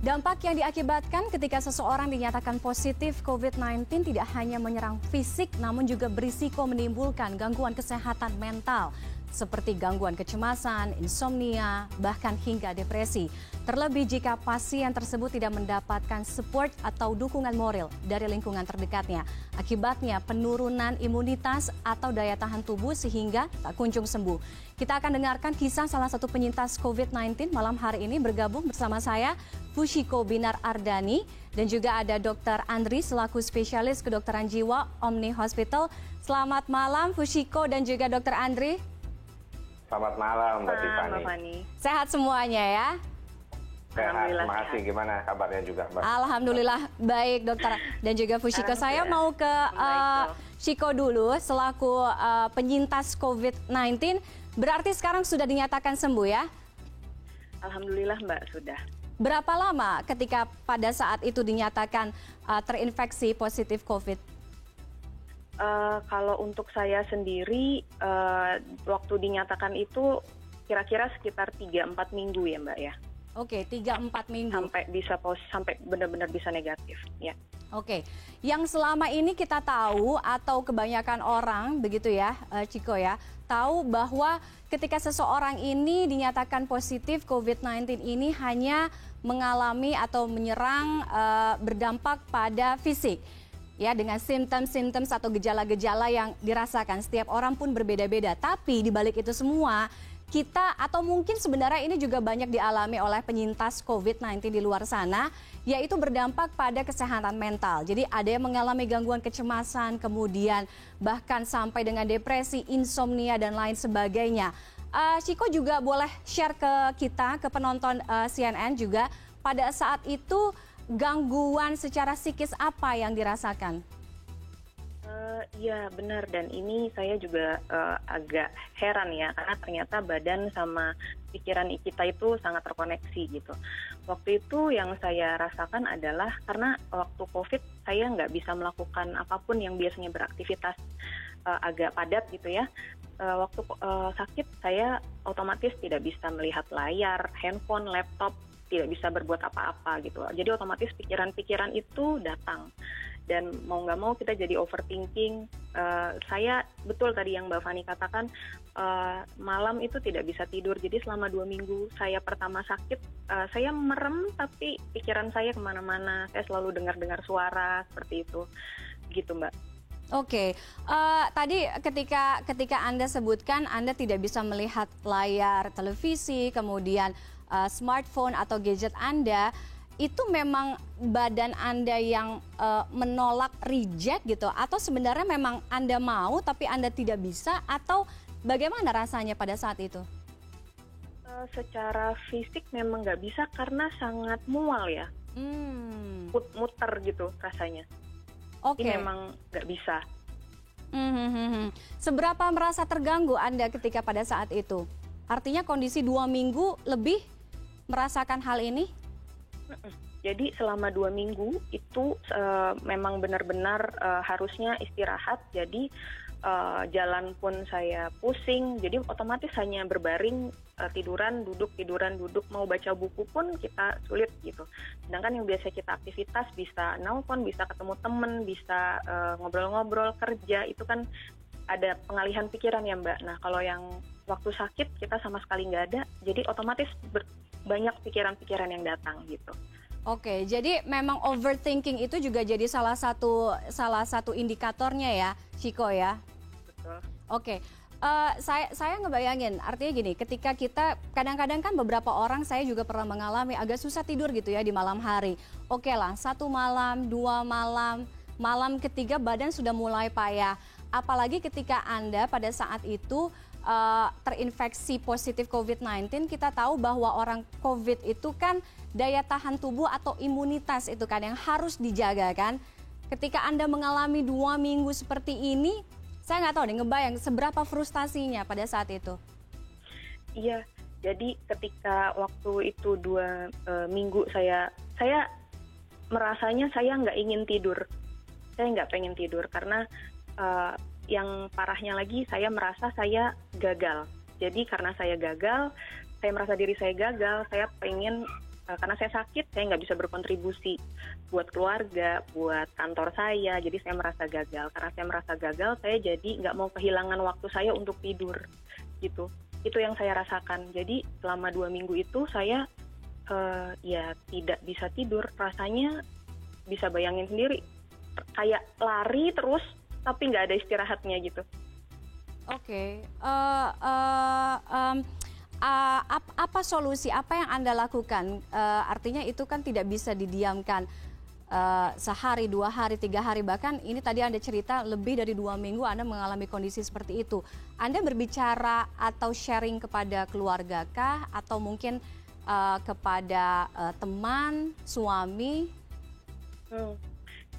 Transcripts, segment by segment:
Dampak yang diakibatkan ketika seseorang dinyatakan positif COVID-19 tidak hanya menyerang fisik, namun juga berisiko menimbulkan gangguan kesehatan mental, seperti gangguan kecemasan, insomnia, bahkan hingga depresi. Terlebih jika pasien tersebut tidak mendapatkan support atau dukungan moral dari lingkungan terdekatnya. Akibatnya penurunan imunitas atau daya tahan tubuh sehingga tak kunjung sembuh. Kita akan dengarkan kisah salah satu penyintas COVID-19 malam hari ini. Bergabung bersama saya Fushiko Binar Ardani dan juga ada Dr. Andri selaku spesialis kedokteran jiwa Omni Hospital. Selamat malam Fushiko dan juga Dr. Andri. Selamat malam Mbak Tiffany. Sehat semuanya ya? Sehat, terima kasih. Gimana kabarnya juga Mbak? Alhamdulillah baik dokter dan juga Fushiko. Saya mau ke Shiko dulu selaku penyintas COVID-19. Berarti sekarang sudah dinyatakan sembuh ya? Alhamdulillah Mbak, sudah. Berapa lama ketika pada saat itu dinyatakan terinfeksi positif COVID? Kalau untuk saya sendiri, waktu dinyatakan itu kira-kira sekitar 3-4 minggu ya Mbak ya. Oke, 3-4 minggu. Sampai benar-benar bisa negatif ya. Oke, yang selama ini kita tahu atau kebanyakan orang begitu ya, Ciko ya, tahu bahwa ketika seseorang ini dinyatakan positif COVID-19 ini hanya mengalami atau menyerang berdampak pada fisik. Ya, dengan simptom-simptom atau gejala-gejala yang dirasakan. Setiap orang pun berbeda-beda. Tapi di balik itu semua, kita atau mungkin sebenarnya ini juga banyak dialami oleh penyintas COVID-19 di luar sana, yaitu berdampak pada kesehatan mental. Jadi ada yang mengalami gangguan kecemasan, kemudian bahkan sampai dengan depresi, insomnia, dan lain sebagainya. Shiko juga boleh share ke kita, ke penonton CNN juga, pada saat itu gangguan secara psikis apa yang dirasakan? Iya benar, dan ini saya juga agak heran ya, karena ternyata badan sama pikiran kita itu sangat terkoneksi gitu. Waktu itu yang saya rasakan adalah karena waktu COVID saya nggak bisa melakukan apapun yang biasanya beraktivitas agak padat gitu ya. Waktu sakit saya otomatis tidak bisa melihat layar, handphone, laptop, tidak bisa berbuat apa-apa gitu. Jadi otomatis pikiran-pikiran itu datang. Dan mau nggak mau kita jadi overthinking. Saya betul tadi yang Mbak Fani katakan, malam itu tidak bisa tidur. Jadi selama 2 minggu saya pertama sakit, saya merem tapi pikiran saya kemana-mana. Saya selalu dengar-dengar suara seperti itu, gitu Mbak. Oke, tadi ketika Anda sebutkan Anda tidak bisa melihat layar televisi, kemudian smartphone atau gadget Anda, itu memang badan Anda yang menolak, reject gitu, atau sebenarnya memang Anda mau tapi Anda tidak bisa, atau bagaimana rasanya pada saat itu? Secara fisik memang nggak bisa karena sangat mual ya, muter gitu rasanya. Oke. Ini memang nggak bisa. Seberapa merasa terganggu Anda ketika pada saat itu? Artinya kondisi 2 minggu lebih merasakan hal ini? Jadi selama 2 minggu itu memang benar-benar harusnya istirahat. Jadi jalan pun saya pusing. Jadi otomatis hanya berbaring, tiduran, duduk. Mau baca buku pun kita sulit gitu. Sedangkan yang biasa kita aktivitas bisa nelpon, bisa ketemu teman, bisa ngobrol-ngobrol, kerja, itu kan ada pengalihan pikiran ya Mbak. Nah kalau yang waktu sakit kita sama sekali nggak ada. Jadi otomatis banyak pikiran-pikiran yang datang gitu. Oke, jadi memang overthinking itu juga jadi salah satu indikatornya ya, Shiko ya. Betul. Oke, saya ngebayangin, artinya gini, ketika kita kadang-kadang kan beberapa orang, saya juga pernah mengalami agak susah tidur gitu ya di malam hari. Oke lah, 1 malam, 2 malam, malam ketiga badan sudah mulai payah. Apalagi ketika Anda pada saat itu terinfeksi positif COVID-19, kita tahu bahwa orang COVID itu kan daya tahan tubuh atau imunitas itu kan yang harus dijaga kan. Ketika Anda mengalami 2 minggu seperti ini, saya nggak tahu nih ngebayang seberapa frustasinya pada saat itu. Iya, jadi ketika waktu itu 2 minggu saya merasanya saya nggak ingin tidur. Saya nggak pengen tidur karena yang parahnya lagi saya merasa saya gagal. Jadi karena saya gagal, saya merasa diri saya gagal, saya pengen karena saya sakit, saya nggak bisa berkontribusi buat keluarga, buat kantor saya, jadi saya merasa gagal. Karena saya merasa gagal, saya jadi nggak mau kehilangan waktu saya untuk tidur, gitu. Itu yang saya rasakan. Jadi selama 2 minggu itu saya ya tidak bisa tidur. Rasanya bisa bayangin sendiri, kayak lari terus, tapi nggak ada istirahatnya gitu. Oke. Apa solusi, apa yang Anda lakukan? Artinya itu kan tidak bisa didiamkan sehari, 2 hari, 3 hari, bahkan ini tadi Anda cerita lebih dari 2 minggu Anda mengalami kondisi seperti itu. Anda berbicara atau sharing kepada keluarga kah? Atau mungkin kepada teman, suami?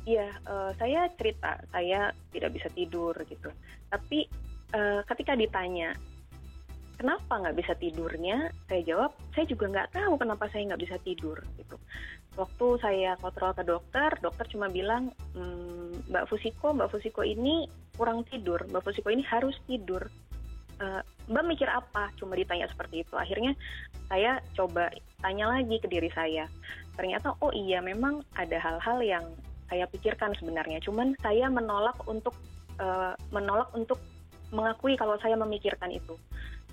Iya, saya cerita, saya tidak bisa tidur gitu. Tapi ketika ditanya, kenapa nggak bisa tidurnya? Saya jawab, saya juga nggak tahu kenapa saya nggak bisa tidur gitu. Waktu saya kontrol ke dokter cuma bilang, Mbak Fusiko ini kurang tidur, Mbak Fusiko ini harus tidur. Mbak mikir apa? Cuma ditanya seperti itu. Akhirnya saya coba tanya lagi ke diri saya. Ternyata, oh iya memang ada hal-hal yang saya pikirkan sebenarnya. Cuman saya menolak untuk mengakui kalau saya memikirkan itu.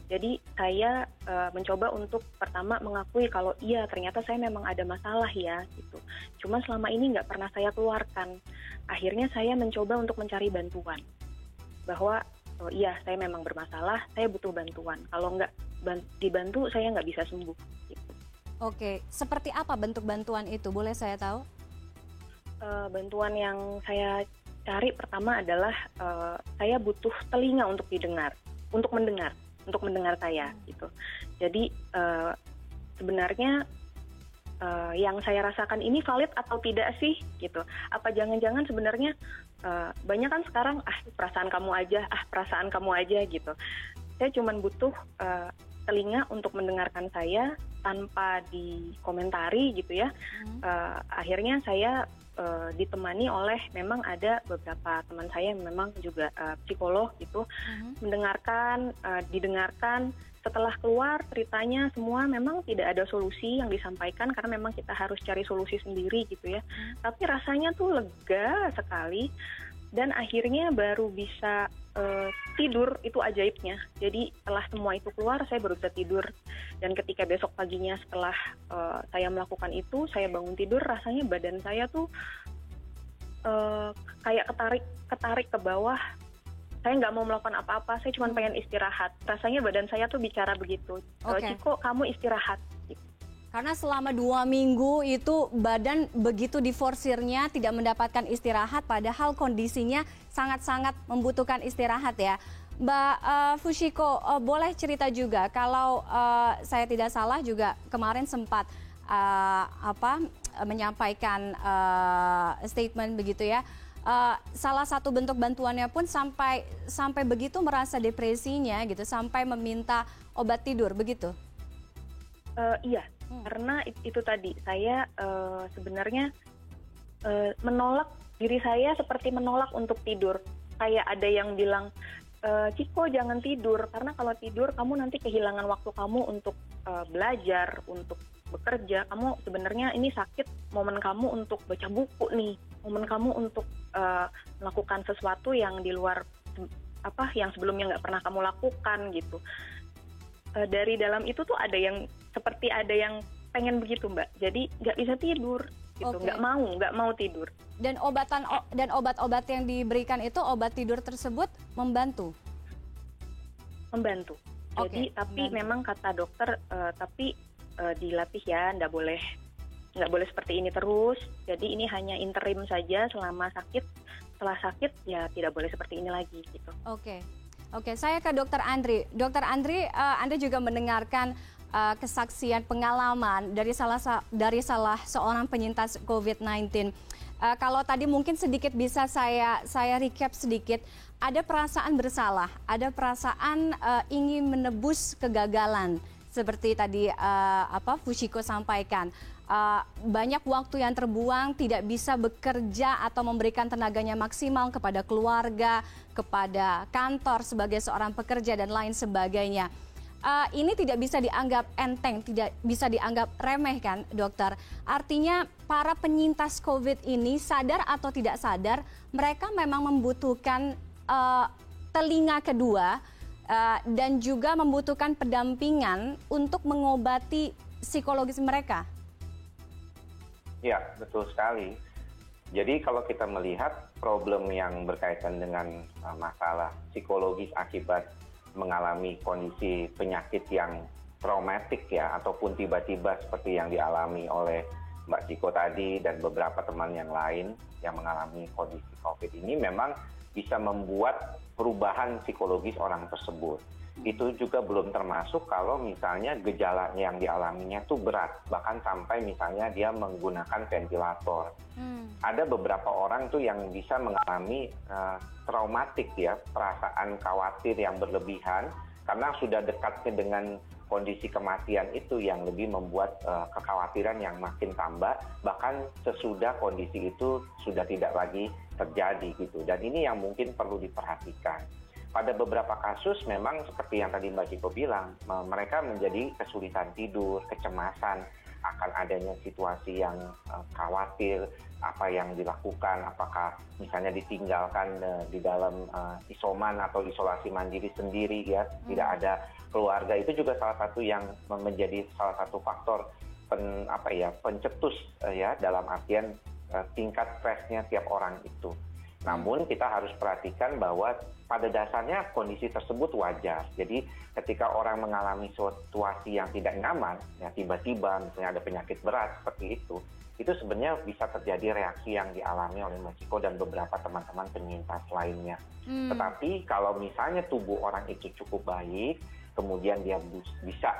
Jadi saya mencoba untuk pertama mengakui kalau iya ternyata saya memang ada masalah ya gitu. Cuma selama ini nggak pernah saya keluarkan. Akhirnya saya mencoba untuk mencari bantuan. Bahwa oh iya saya memang bermasalah, saya butuh bantuan. Kalau nggak dibantu saya nggak bisa sembuh. Gitu. Oke, seperti apa bentuk bantuan itu? Boleh saya tahu? Bantuan yang saya cari pertama adalah saya butuh telinga untuk mendengar saya gitu. Jadi sebenarnya yang saya rasakan ini valid atau tidak sih gitu. Apa jangan-jangan sebenarnya banyak kan sekarang perasaan kamu aja gitu. Saya cuma butuh telinga untuk mendengarkan saya tanpa dikomentari gitu ya. Akhirnya saya ditemani oleh memang ada beberapa teman saya yang memang juga psikolog gitu, didengarkan. Setelah keluar ceritanya semua memang tidak ada solusi yang disampaikan karena memang kita harus cari solusi sendiri gitu ya. Tapi rasanya tuh lega sekali dan akhirnya baru bisa tidur, itu ajaibnya. Jadi setelah semua itu keluar saya baru bisa tidur dan ketika besok paginya setelah saya melakukan itu, saya bangun tidur rasanya badan saya tuh kayak ketarik ke bawah. Saya nggak mau melakukan apa-apa, saya cuma pengen istirahat. Rasanya badan saya tuh bicara begitu, Ciko kamu istirahat. Gitu. Karena selama 2 minggu itu badan begitu diforsirnya tidak mendapatkan istirahat, padahal kondisinya sangat-sangat membutuhkan istirahat ya. Mbak Fushiko, boleh cerita juga kalau saya tidak salah juga kemarin sempat menyampaikan statement begitu ya. Salah satu bentuk bantuannya pun sampai begitu merasa depresinya gitu, sampai meminta obat tidur begitu. Iya, karena itu tadi saya sebenarnya menolak diri saya seperti menolak untuk tidur. Kayak ada yang bilang, Ciko jangan tidur karena kalau tidur kamu nanti kehilangan waktu kamu untuk belajar, untuk bekerja. Kamu sebenarnya ini sakit, momen kamu untuk baca buku nih, momen kamu untuk melakukan sesuatu yang di luar yang sebelumnya nggak pernah kamu lakukan gitu. Dari dalam itu tuh ada yang pengen begitu Mbak, jadi nggak bisa tidur gitu, nggak mau tidur. Dan obat-obat yang diberikan itu, obat tidur tersebut membantu. Jadi tapi memang kata dokter dilatih ya, nggak boleh seperti ini terus. Jadi ini hanya interim saja selama sakit. Setelah sakit ya tidak boleh seperti ini lagi gitu. Oke, saya ke Dokter Andri. Dokter Andri, Anda juga mendengarkan kesaksian pengalaman dari salah seorang penyintas COVID-19. Kalau tadi mungkin sedikit bisa saya recap sedikit. Ada perasaan bersalah, ada perasaan ingin menebus kegagalan seperti tadi Fushiko sampaikan. Banyak waktu yang terbuang, tidak bisa bekerja atau memberikan tenaganya maksimal kepada keluarga, kepada kantor sebagai seorang pekerja dan lain sebagainya. ini tidak bisa dianggap enteng, tidak bisa dianggap remeh kan dokter. Artinya para penyintas COVID ini sadar atau tidak sadar, mereka memang membutuhkan telinga kedua dan juga membutuhkan pendampingan untuk mengobati psikologis mereka. Ya, betul sekali. Jadi kalau kita melihat problem yang berkaitan dengan masalah psikologis akibat mengalami kondisi penyakit yang traumatik ya, ataupun tiba-tiba seperti yang dialami oleh Mbak Ciko tadi dan beberapa teman yang lain yang mengalami kondisi COVID ini, memang bisa membuat perubahan psikologis orang tersebut. Itu juga belum termasuk kalau misalnya gejala yang dialaminya itu berat, bahkan sampai misalnya dia menggunakan ventilator. Ada beberapa orang tuh yang bisa mengalami traumatik ya, perasaan khawatir yang berlebihan karena sudah dekatnya dengan kondisi kematian itu yang lebih membuat kekhawatiran yang makin tambah, bahkan sesudah kondisi itu sudah tidak lagi terjadi gitu. Dan ini yang mungkin perlu diperhatikan. Pada beberapa kasus memang seperti yang tadi Mbak Ciko bilang, mereka menjadi kesulitan tidur, kecemasan akan adanya situasi yang khawatir, apa yang dilakukan, apakah misalnya ditinggalkan di dalam isoman atau isolasi mandiri sendiri ya, tidak ada keluarga. Itu juga salah satu yang menjadi salah satu faktor pencetus ya, dalam artian tingkat stresnya tiap orang itu. Namun kita harus perhatikan bahwa pada dasarnya kondisi tersebut wajar. Jadi ketika orang mengalami situasi yang tidak nyaman, ya tiba-tiba misalnya ada penyakit berat seperti itu sebenarnya bisa terjadi reaksi yang dialami oleh Mbak Ciko dan beberapa teman-teman penyintas lainnya. Tetapi kalau misalnya tubuh orang itu cukup baik, kemudian dia bisa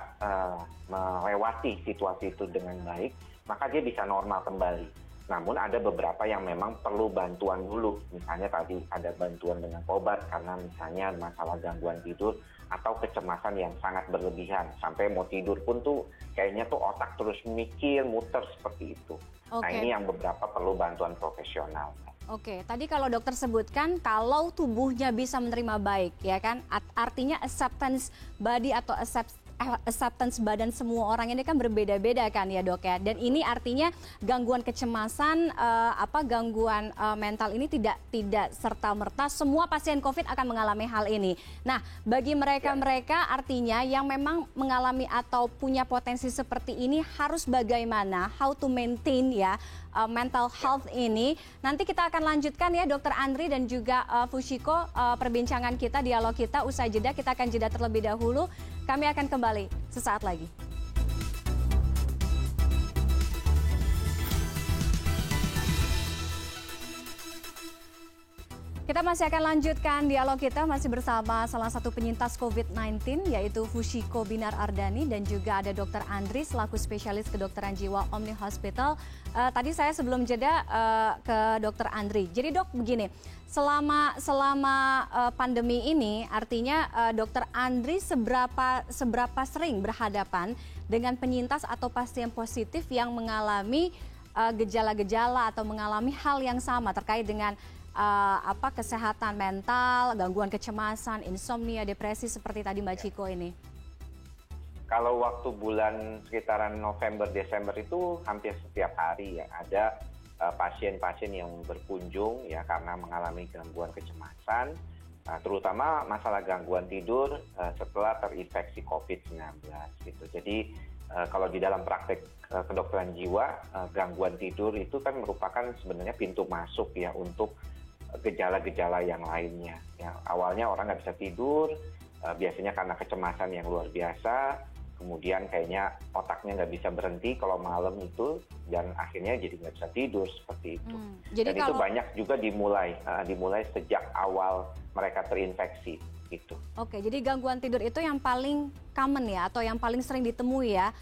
melewati situasi itu dengan baik, maka dia bisa normal kembali. Namun ada beberapa yang memang perlu bantuan dulu. Misalnya tadi ada bantuan dengan obat karena misalnya masalah gangguan tidur atau kecemasan yang sangat berlebihan. Sampai mau tidur pun tuh kayaknya tuh otak terus mikir, muter seperti itu. Nah ini yang beberapa perlu bantuan profesional. Oke, tadi kalau dokter sebutkan kalau tubuhnya bisa menerima baik, ya kan? Artinya acceptance body atau acceptance badan semua orang ini kan berbeda-beda kan ya dok ya, dan ini artinya gangguan kecemasan, gangguan mental ini tidak serta-merta semua pasien COVID akan mengalami hal ini. Nah bagi mereka artinya yang memang mengalami atau punya potensi seperti ini harus bagaimana, how to maintain ya mental health ini. Nanti kita akan lanjutkan ya Dr. Andri dan juga Fushiko perbincangan kita, dialog kita usai jeda. Kita akan jeda terlebih dahulu. Kami akan kembali sesaat lagi. Kita masih akan lanjutkan dialog kita masih bersama salah satu penyintas COVID-19 yaitu Fushiko Binar Ardhani dan juga ada Dr. Andri selaku spesialis kedokteran jiwa Omni Hospital. Tadi saya sebelum jeda ke Dr. Andri. Jadi dok begini, selama pandemi ini artinya Dr. Andri seberapa sering berhadapan dengan penyintas atau pasien positif yang mengalami gejala-gejala atau mengalami hal yang sama terkait dengan kesehatan mental, gangguan kecemasan, insomnia, depresi seperti tadi Mbak Ciko ini? Kalau waktu bulan sekitaran November, Desember itu hampir setiap hari ya ada pasien-pasien yang berkunjung ya karena mengalami gangguan kecemasan, terutama masalah gangguan tidur setelah terinfeksi COVID-19 gitu. Jadi kalau di dalam praktek kedokteran jiwa, gangguan tidur itu kan merupakan sebenarnya pintu masuk ya untuk gejala-gejala yang lainnya. Ya, awalnya orang nggak bisa tidur, biasanya karena kecemasan yang luar biasa, kemudian kayaknya otaknya nggak bisa berhenti kalau malam itu, dan akhirnya jadi nggak bisa tidur seperti itu. Dan itu banyak juga dimulai sejak awal mereka terinfeksi. Gitu. Oke, jadi gangguan tidur itu yang paling common ya, atau yang paling sering ditemui ya,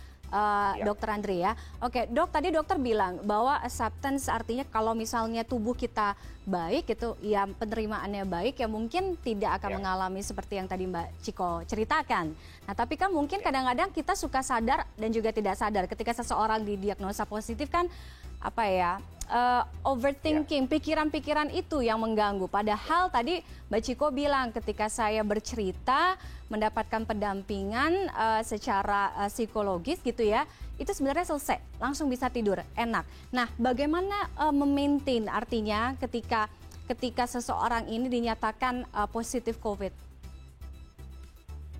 Dokter Andri ya. Oke, dok, tadi dokter bilang bahwa acceptance artinya kalau misalnya tubuh kita baik gitu, ya penerimaannya baik, ya mungkin tidak akan mengalami seperti yang tadi Mbak Ciko ceritakan. Nah, tapi kan mungkin kadang-kadang kita suka sadar dan juga tidak sadar ketika seseorang didiagnosa positif kan, apa ya, overthinking, pikiran-pikiran itu yang mengganggu. Padahal tadi Mbak Chiko bilang ketika saya bercerita, mendapatkan pendampingan secara psikologis gitu ya, itu sebenarnya selesai, langsung bisa tidur, enak. Nah, bagaimana memaintain artinya ketika seseorang ini dinyatakan positif COVID?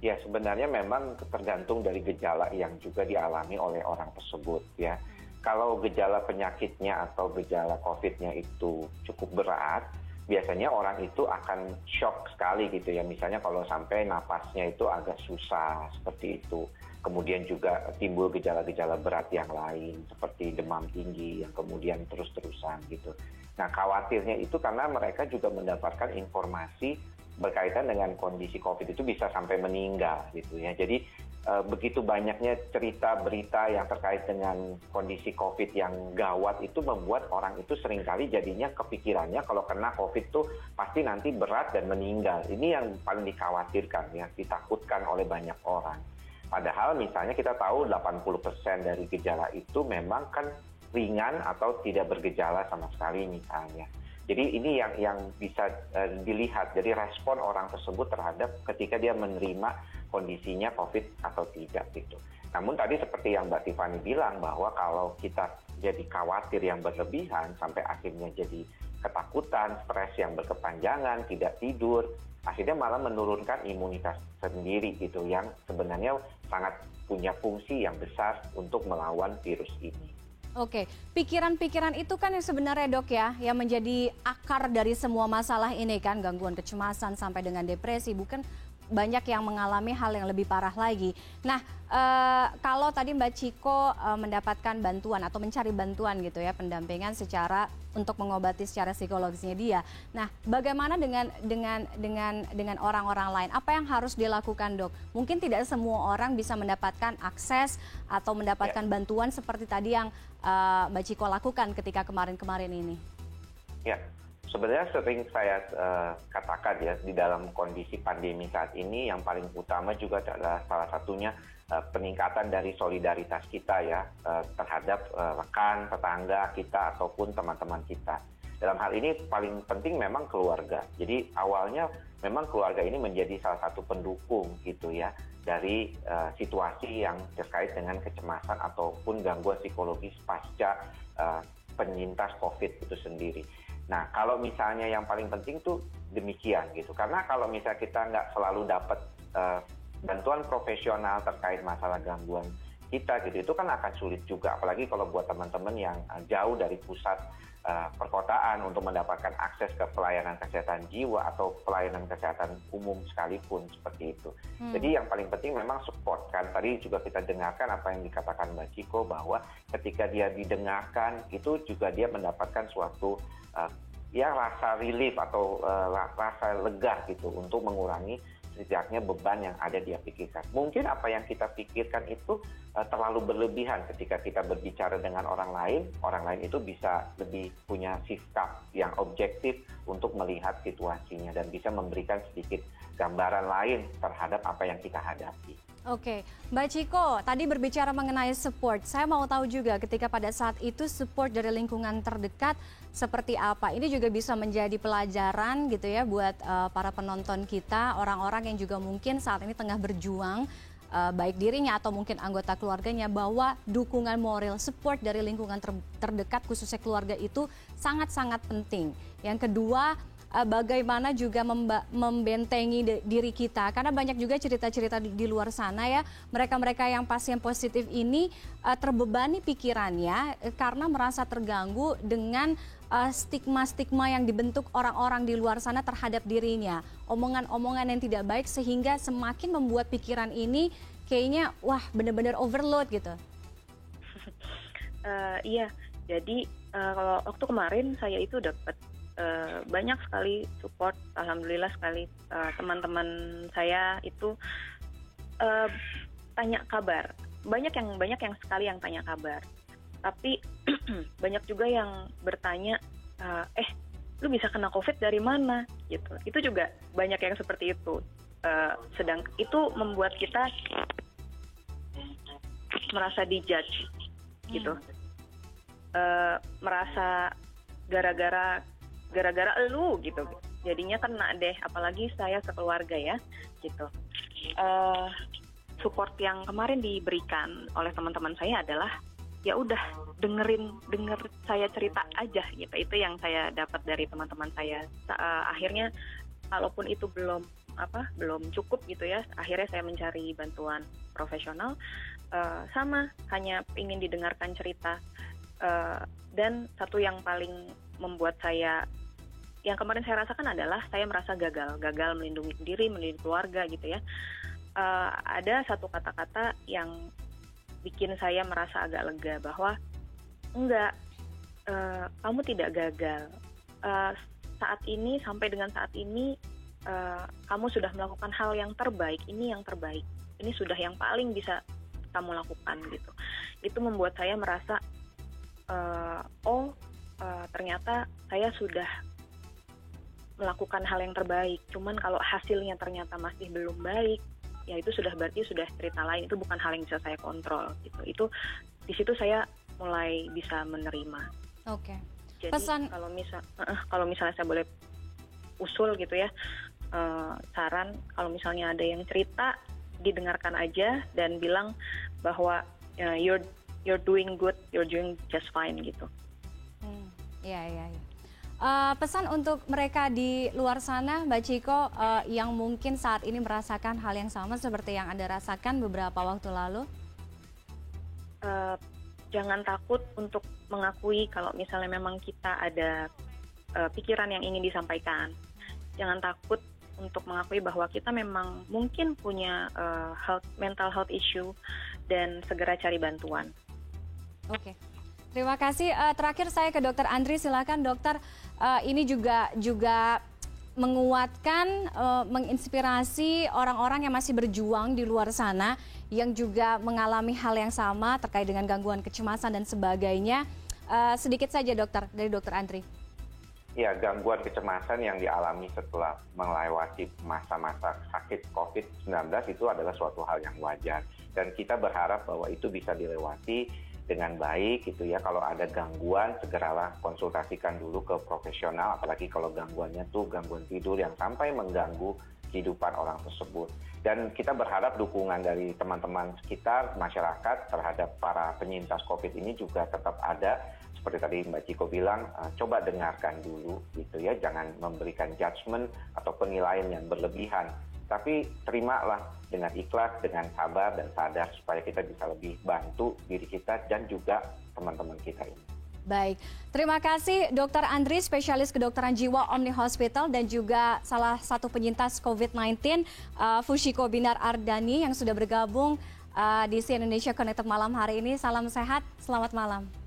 Ya, sebenarnya memang tergantung dari gejala yang juga dialami oleh orang tersebut ya. Kalau gejala penyakitnya atau gejala COVID-nya itu cukup berat, biasanya orang itu akan shock sekali gitu ya. Misalnya kalau sampai napasnya itu agak susah seperti itu. Kemudian juga timbul gejala-gejala berat yang lain seperti demam tinggi yang kemudian terus-terusan gitu. Nah, khawatirnya itu karena mereka juga mendapatkan informasi berkaitan dengan kondisi COVID itu bisa sampai meninggal gitu ya. Jadi begitu banyaknya cerita berita yang terkait dengan kondisi COVID yang gawat itu membuat orang itu seringkali jadinya kepikirannya kalau kena COVID itu pasti nanti berat dan meninggal. Ini yang paling dikhawatirkan ya, ditakutkan oleh banyak orang. Padahal misalnya kita tahu 80% dari gejala itu memang kan ringan atau tidak bergejala sama sekali misalnya. Jadi ini yang bisa dilihat, jadi respon orang tersebut terhadap ketika dia menerima kondisinya COVID atau tidak gitu. Namun tadi seperti yang Mbak Tiffany bilang bahwa kalau kita jadi khawatir yang berlebihan sampai akhirnya jadi ketakutan, stres yang berkepanjangan, tidak tidur, akhirnya malah menurunkan imunitas sendiri gitu yang sebenarnya sangat punya fungsi yang besar untuk melawan virus ini. Oke, pikiran-pikiran itu kan yang sebenarnya dok ya, yang menjadi akar dari semua masalah ini kan, gangguan kecemasan sampai dengan depresi, bukan banyak yang mengalami hal yang lebih parah lagi. Nah, kalau tadi Mbak Chiko mendapatkan bantuan atau mencari bantuan gitu ya, pendampingan secara untuk mengobati secara psikologisnya dia. Nah, bagaimana dengan orang-orang lain? Apa yang harus dilakukan dok? Mungkin tidak semua orang bisa mendapatkan akses atau mendapatkan bantuan seperti tadi yang Mbak Chiko lakukan ketika kemarin-kemarin ini. Ya. Sebenarnya sering saya katakan ya, di dalam kondisi pandemi saat ini yang paling utama juga adalah salah satunya peningkatan dari solidaritas kita ya terhadap rekan, tetangga kita ataupun teman-teman kita. Dalam hal ini paling penting memang keluarga. Jadi awalnya memang keluarga ini menjadi salah satu pendukung gitu ya dari situasi yang terkait dengan kecemasan ataupun gangguan psikologis pasca penyintas COVID itu sendiri. Nah, kalau misalnya yang paling penting tuh demikian gitu. Karena kalau misalnya kita nggak selalu dapat bantuan profesional terkait masalah gangguan kita gitu, itu kan akan sulit juga. Apalagi kalau buat teman-teman yang jauh dari pusat perkotaan untuk mendapatkan akses ke pelayanan kesehatan jiwa atau pelayanan kesehatan umum sekalipun seperti itu. Jadi yang paling penting memang support kan. Tadi juga kita dengarkan apa yang dikatakan Mbak Chiko bahwa ketika dia didengarkan itu juga dia mendapatkan suatu ya rasa relief atau rasa lega gitu untuk mengurangi setidaknya beban yang ada dia pikirkan. Mungkin apa yang kita pikirkan itu terlalu berlebihan ketika kita berbicara dengan orang lain itu bisa lebih punya sikap yang objektif untuk melihat situasinya dan bisa memberikan sedikit gambaran lain terhadap apa yang kita hadapi. Oke, Mbak Chiko, tadi berbicara mengenai support. Saya mau tahu juga ketika pada saat itu support dari lingkungan terdekat seperti apa. Ini juga bisa menjadi pelajaran gitu ya buat para penonton kita, orang-orang yang juga mungkin saat ini tengah berjuang, baik dirinya atau mungkin anggota keluarganya, bahwa dukungan moral, support dari lingkungan terdekat khususnya keluarga itu sangat-sangat penting. Yang kedua, bagaimana juga membentengi diri kita, karena banyak juga cerita-cerita di luar sana ya, mereka-mereka yang pasien positif ini terbebani pikirannya karena merasa terganggu dengan stigma-stigma yang dibentuk orang-orang di luar sana terhadap dirinya, omongan-omongan yang tidak baik sehingga semakin membuat pikiran ini kayaknya wah benar-benar overload gitu. Iya, jadi kalau waktu kemarin saya itu dapat banyak sekali support, alhamdulillah sekali. Teman-teman saya itu tanya kabar, banyak yang sekali yang tanya kabar, tapi banyak juga yang bertanya, lu bisa kena COVID dari mana gitu. Itu juga banyak yang seperti itu. Sedang itu membuat kita merasa dijudge gitu. merasa gara-gara elu gitu, jadinya kena deh, apalagi saya sekeluarga ya gitu. Support yang kemarin diberikan oleh teman-teman saya adalah ya udah denger saya cerita aja gitu. Itu yang saya dapat dari teman-teman saya. Akhirnya kalaupun itu belum cukup gitu ya, akhirnya saya mencari bantuan profesional. Sama hanya ingin didengarkan cerita. Dan satu yang paling membuat saya, yang kemarin saya rasakan adalah saya merasa gagal melindungi diri, melindungi keluarga gitu ya. Ada satu kata-kata yang bikin saya merasa agak lega bahwa enggak, kamu tidak gagal. Saat ini, sampai dengan saat ini, kamu sudah melakukan hal yang terbaik. Ini yang terbaik. Ini sudah yang paling bisa kamu lakukan gitu. Itu membuat saya merasa, ternyata saya sudah melakukan hal yang terbaik. Cuman kalau hasilnya ternyata masih belum baik, ya itu sudah berarti sudah cerita lain. Itu bukan hal yang bisa saya kontrol gitu. Itu di situ saya mulai bisa menerima. Oke. Jadi Pesan kalau misalnya saya boleh usul gitu ya, saran kalau misalnya ada yang cerita, didengarkan aja dan bilang bahwa you're doing good, you're doing just fine gitu. Iya. Pesan untuk mereka di luar sana, Mbak Chiko, yang mungkin saat ini merasakan hal yang sama seperti yang Anda rasakan beberapa waktu lalu? Jangan takut untuk mengakui kalau misalnya memang kita ada pikiran yang ingin disampaikan. Jangan takut untuk mengakui bahwa kita memang mungkin punya mental health issue dan segera cari bantuan. Oke. Terima kasih. Terakhir saya ke Dr. Andri, silakan dokter. Ini juga menguatkan, menginspirasi orang-orang yang masih berjuang di luar sana, yang juga mengalami hal yang sama terkait dengan gangguan kecemasan dan sebagainya. Sedikit saja dokter, dari Dr. Andri. Ya, gangguan kecemasan yang dialami setelah melewati masa-masa sakit COVID-19 itu adalah suatu hal yang wajar. Dan kita berharap bahwa itu bisa dilewati dengan baik gitu ya. Kalau ada gangguan, segeralah konsultasikan dulu ke profesional, apalagi kalau gangguannya tuh gangguan tidur yang sampai mengganggu kehidupan orang tersebut. Dan kita berharap dukungan dari teman-teman sekitar, masyarakat terhadap para penyintas COVID ini juga tetap ada. Seperti tadi Mbak Chiko bilang, coba dengarkan dulu gitu ya, jangan memberikan judgement atau penilaian yang berlebihan. Tapi terimalah dengan ikhlas, dengan sabar dan sadar supaya kita bisa lebih bantu diri kita dan juga teman-teman kita ini. Baik, terima kasih Dr. Andri, spesialis kedokteran jiwa Omni Hospital dan juga salah satu penyintas COVID-19, Fushiko Binar Ardhani yang sudah bergabung di CNN Indonesia Connected malam hari ini. Salam sehat, selamat malam.